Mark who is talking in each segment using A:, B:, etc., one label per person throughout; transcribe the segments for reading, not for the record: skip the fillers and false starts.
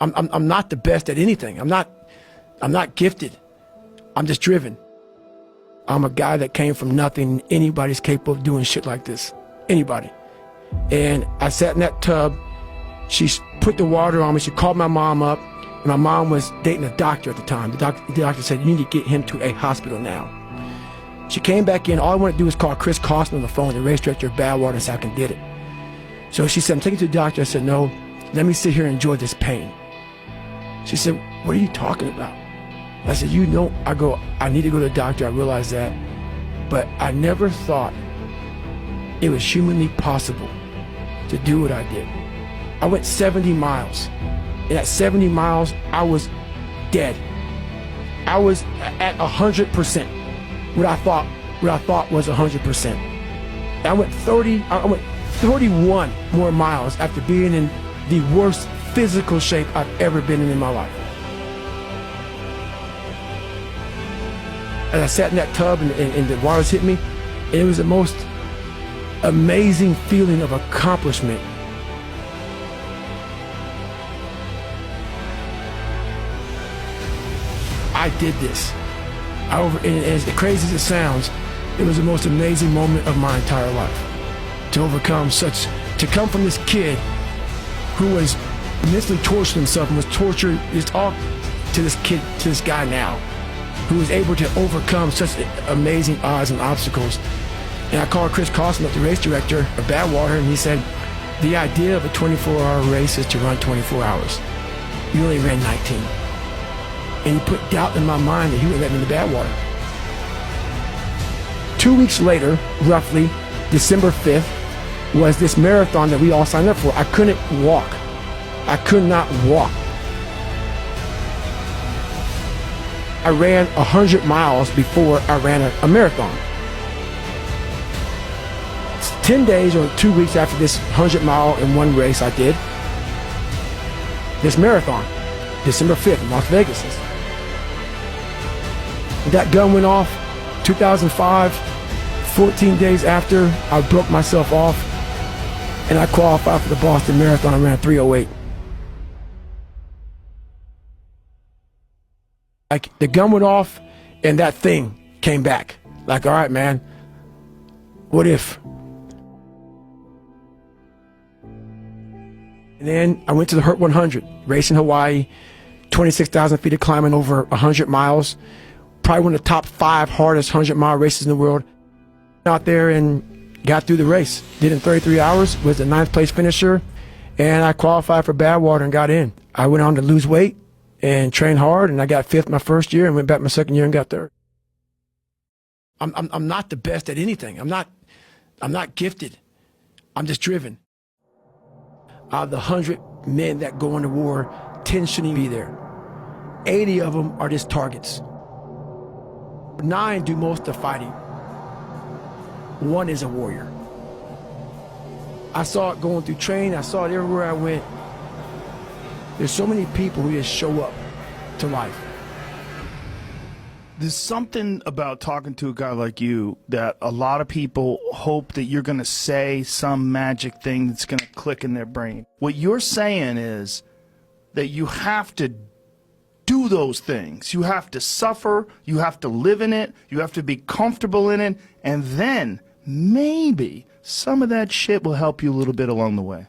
A: I'm not the best at anything. I'm not gifted. I'm just driven. I'm a guy that came from nothing. Anybody's capable of doing shit like this. Anybody. And I sat in that tub. She put the water on me. She called my mom up. And my mom was dating a doctor at the time. The doctor said, you need to get him to a hospital now. She came back in. All I wanted to do was call Chris Costner on the phone, the race director of Badwater, and say I can get it. So she said, I'm taking you to the doctor. I said, no, let me sit here and enjoy this pain. She said, what are you talking about? I said, you know, I need to go to the doctor. I realized that. But I never thought it was humanly possible to do what I did. I went 70 miles. And at 70 miles, I was dead. I was at 100%. What I thought was 100%. I went 31 more miles after being in the worst physical shape I've ever been in my life. As I sat in that tub and the waters hit me, and it was the most amazing feeling of accomplishment. I did this. And as crazy as it sounds, it was the most amazing moment of my entire life. To come from this kid who was mentally torturing himself and was tortured, is all to this guy now, who was able to overcome such amazing odds and obstacles. And I called Chris Costner, the race director of Badwater, and he said, the idea of a 24-hour race is to run 24 hours. You only ran 19. And he put doubt in my mind that he would let me into Badwater. 2 weeks later, roughly, December 5th, was this marathon that we all signed up for. I couldn't walk. I could not walk. I ran 100 miles before I ran a marathon. 10 days or 2 weeks after this 100 mile in one race I did, this marathon, December 5th in Las Vegas. That gun went off 2005. 14 days after, I broke myself off and I qualified for the Boston Marathon. I ran 3:08. Like, the gun went off and that thing came back. Like, all right, man, what if? And then I went to the Hurt 100, race in Hawaii, 26,000 feet of climbing over 100 miles. Probably one of the top 5 hardest 100-mile races in the world. Out there and got through the race. Did it in 33 hours, was the 9th place finisher, and I qualified for Badwater and got in. I went on to lose weight and train hard, and I got 5th my first year and went back my second year and got 3rd. I'm not the best at anything. I'm not gifted. I'm just driven. Out of the 100 men that go into war, 10 shouldn't even be there. 80 of them are just targets. 9 do most of the fighting. 1 is a warrior. I saw it going through training. I saw it everywhere I went. There's so many people who just show up to life.
B: There's something about talking to a guy like you that a lot of people hope that you're going to say some magic thing that's going to click in their brain. What you're saying is that you have to do those things. You have to suffer. You have to live in it. You have to be comfortable in it. And then maybe some of that shit will help you a little bit along the way.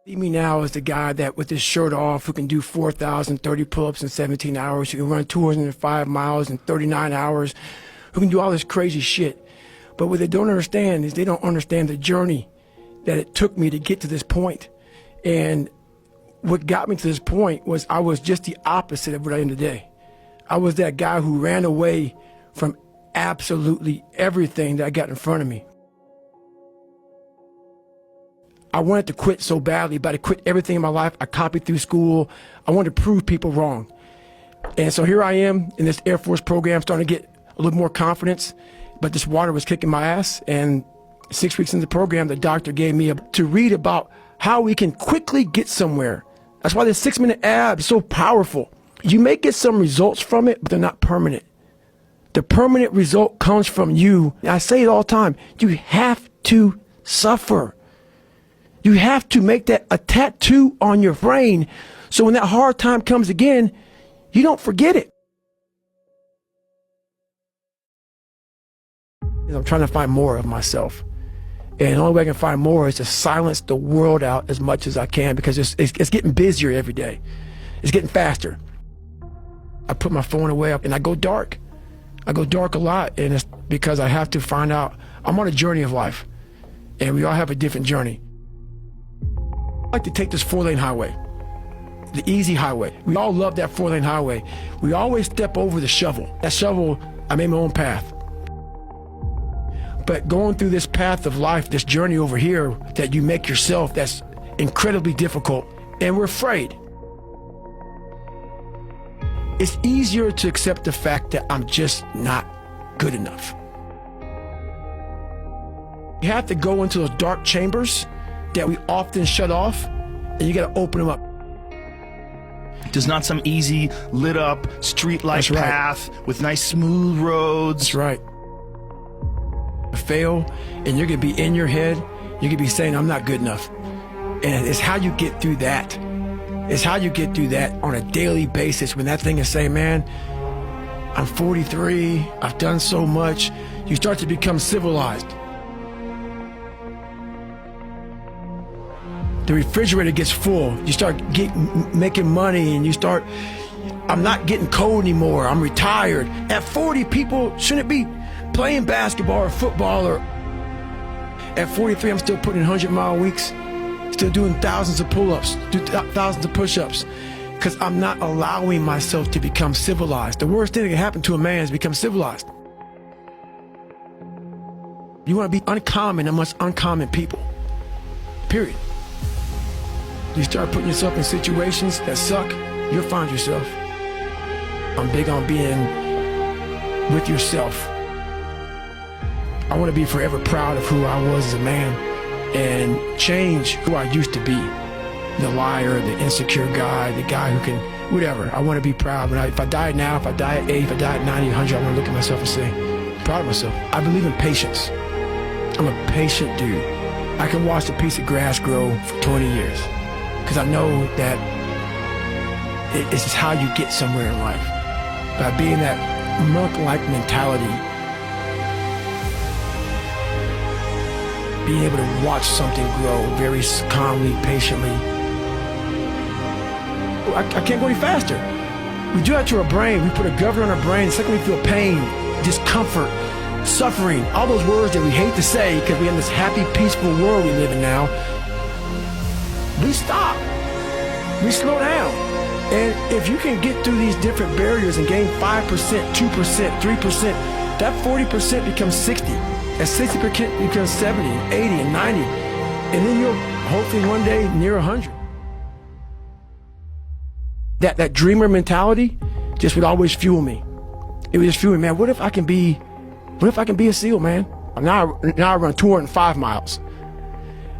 A: See me now as the guy that with his shirt off who can do 4,030 pull-ups in 17 hours, who can run 205 miles in 39 hours, who can do all this crazy shit. But what they don't understand is they don't understand the journey that it took me to get to this point. And what got me to this point was I was just the opposite of what I am today. I was that guy who ran away from absolutely everything that I got in front of me. I wanted to quit so badly, but I quit everything in my life. I copied through school. I wanted to prove people wrong. And so here I am in this Air Force program, starting to get a little more confidence, but this water was kicking my ass. And 6 weeks into the program, the doctor gave me to read about how we can quickly get somewhere. That's why the 6-minute ab is so powerful. You may get some results from it, but they're not permanent. The permanent result comes from you. I say it all the time. You have to suffer. You have to make that a tattoo on your brain so when that hard time comes again, you don't forget it. I'm trying to find more of myself. And the only way I can find more is to silence the world out as much as I can, because it's getting busier every day. It's getting faster. I put my phone away and I go dark. I go dark a lot, and it's because I have to find out. I'm on a journey of life, and we all have a different journey. I like to take this 4-lane highway, the easy highway. We all love that 4-lane highway. We always step over the shovel. That shovel, I made my own path. But going through this path of life, this journey over here that you make yourself, that's incredibly difficult, and we're afraid. It's easier to accept the fact that I'm just not good enough. You have to go into those dark chambers that we often shut off, and you got to open them up.
B: There's not some easy, lit up, street-like path with nice, smooth roads.
A: That's right. Fail, and you're gonna be in your head, you're gonna be saying I'm not good enough, and it's how you get through that. It's how you get through that on a daily basis, when that thing is saying, man, I'm 43, I've done so much. You start to become civilized. The refrigerator gets full, you start making money, and you start, I'm not getting cold anymore, I'm retired. At 40, people shouldn't be playing basketball or football. Or at 43, I'm still putting in 100-mile weeks, still doing thousands of pull-ups, thousands of push-ups, because I'm not allowing myself to become civilized. The worst thing that can happen to a man is become civilized. You want to be uncommon amongst uncommon people, period. You start putting yourself in situations that suck, you'll find yourself. I'm big on being with yourself. I want to be forever proud of who I was as a man and change who I used to be. The liar, the insecure guy, the guy who can, whatever. I want to be proud. If I die now, if I die at 80, if I die at 90, 100, I want to look at myself and say, proud of myself. I believe in patience. I'm a patient dude. I can watch a piece of grass grow for 20 years because I know that it's just how you get somewhere in life. By being that monk-like mentality, being able to watch something grow very calmly, patiently. I can't go any faster. We do that to our brain. We put a governor on our brain. The second we feel pain, discomfort, suffering, all those words that we hate to say because we're in this happy, peaceful world we live in now, we stop. We slow down. And if you can get through these different barriers and gain 5%, 2%, 3%, that 40% becomes 60. That 60% becomes 70, 80, and 90. And then you'll hopefully one day near 100. That dreamer mentality just would always fuel me. It would just fuel me, man, what if I can be a SEAL, man? Now I run 205 miles.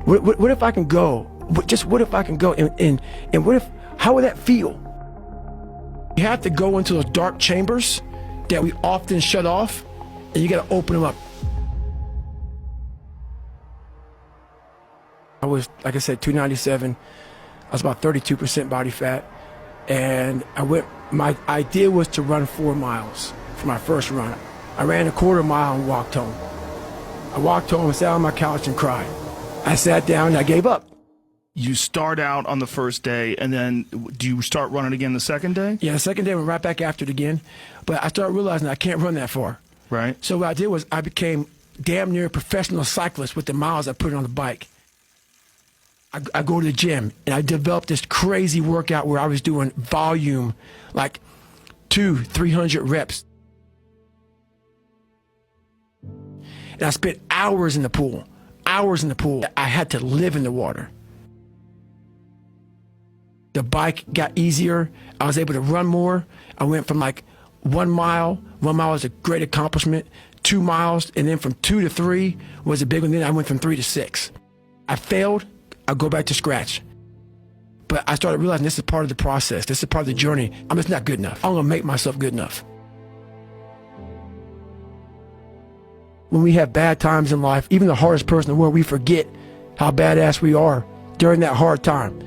A: What if I can go? What if I can go? And what if, how would that feel? You have to go into those dark chambers that we often shut off, and you got to open them up. I was, like I said, 297. I was about 32% body fat. And my idea was to run 4 miles for my first run. I ran a quarter mile and walked home. I walked home and sat on my couch and cried. I sat down and I gave up.
B: You start out on the first day, and then do you start running again the second day?
A: Yeah, the second day I went right back after it again. But I started realizing I can't run that far.
B: Right.
A: So what I did was I became damn near a professional cyclist with the miles I put on the bike. I go to the gym, and I developed this crazy workout where I was doing volume, like 200-300 reps. And I spent hours in the pool, hours in the pool. I had to live in the water. The bike got easier. I was able to run more. I went from like 1 mile. 1 mile was a great accomplishment. 2 miles, and then from 2 to 3 was a big one. Then I went from 3 to 6. I failed. I'll go back to scratch. But I started realizing this is part of the process. This is part of the journey. I'm just not good enough. I'm gonna make myself good enough. When we have bad times in life, even the hardest person in the world, we forget how badass we are. during that hard time.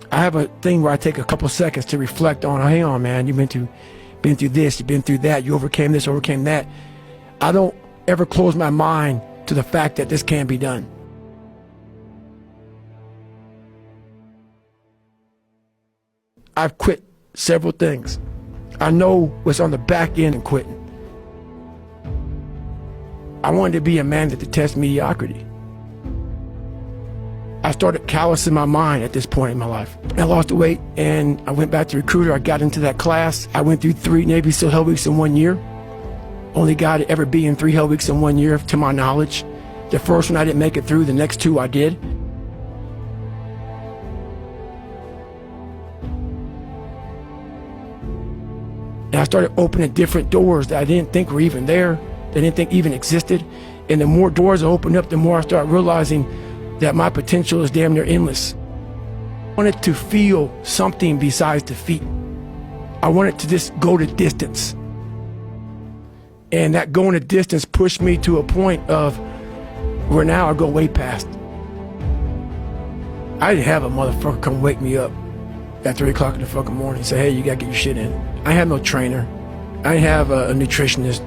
A: I have a thing where I take a couple seconds to reflect on, hang on, man, you've been through this, you've been through that, you overcame this, overcame that. I don't ever close my mind to the fact that this can be done. I've quit several things. I know what's on the back end of quitting. I wanted to be a man that detests mediocrity. I started callousing my mind at this point in my life. I lost the weight and I went back to recruiter. I got into that class. I went through 3 Navy SEAL Hell Weeks in 1 year. Only guy to ever be in 3 Hell Weeks in 1 year, to my knowledge. The first one I didn't make it through, the next 2 I did. And I started opening different doors that I didn't think were even there, that I didn't think even existed. And the more doors I opened up, the more I started realizing that my potential is damn near endless. I wanted to feel something besides defeat. I wanted to just go the distance. And that going the distance pushed me to a point of where now I go way past. I didn't have a motherfucker come wake me up at 3 o'clock in the fucking morning and say, hey, you gotta get your shit in. I had no trainer. I didn't have a nutritionist.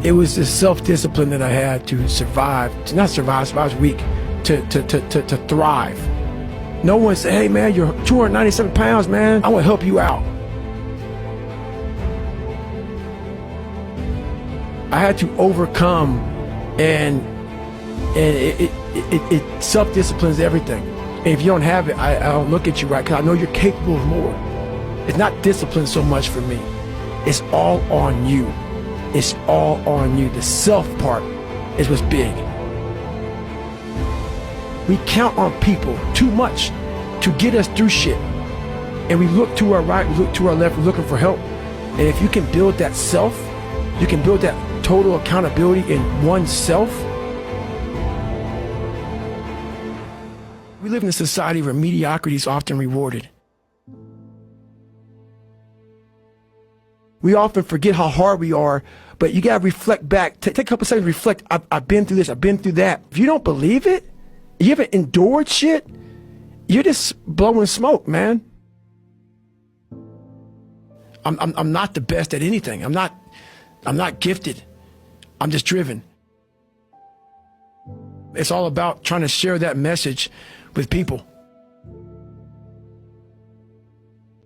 A: It was the self-discipline that I had to survive, to not survive, I was weak, to thrive. No one said, hey man, you're 297 pounds, man. I want to help you out. I had to overcome, and it self-disciplines everything. And if you don't have it, I don't look at you right, because I know you're capable of more. It's not discipline so much for me. It's all on you. It's all on you. The self part is what's big. We count on people too much to get us through shit. And we look to our right, we look to our left, we're looking for help. And if you can build that self, you can build that total accountability in oneself. We live in a society where mediocrity is often rewarded. We often forget how hard we are, but you gotta reflect back. Take a couple seconds to reflect. I've been through this, I've been through that. If you don't believe it, you haven't endured shit, you're just blowing smoke, man. I'm not the best at anything. I'm not gifted. I'm just driven. It's all about trying to share that message with people.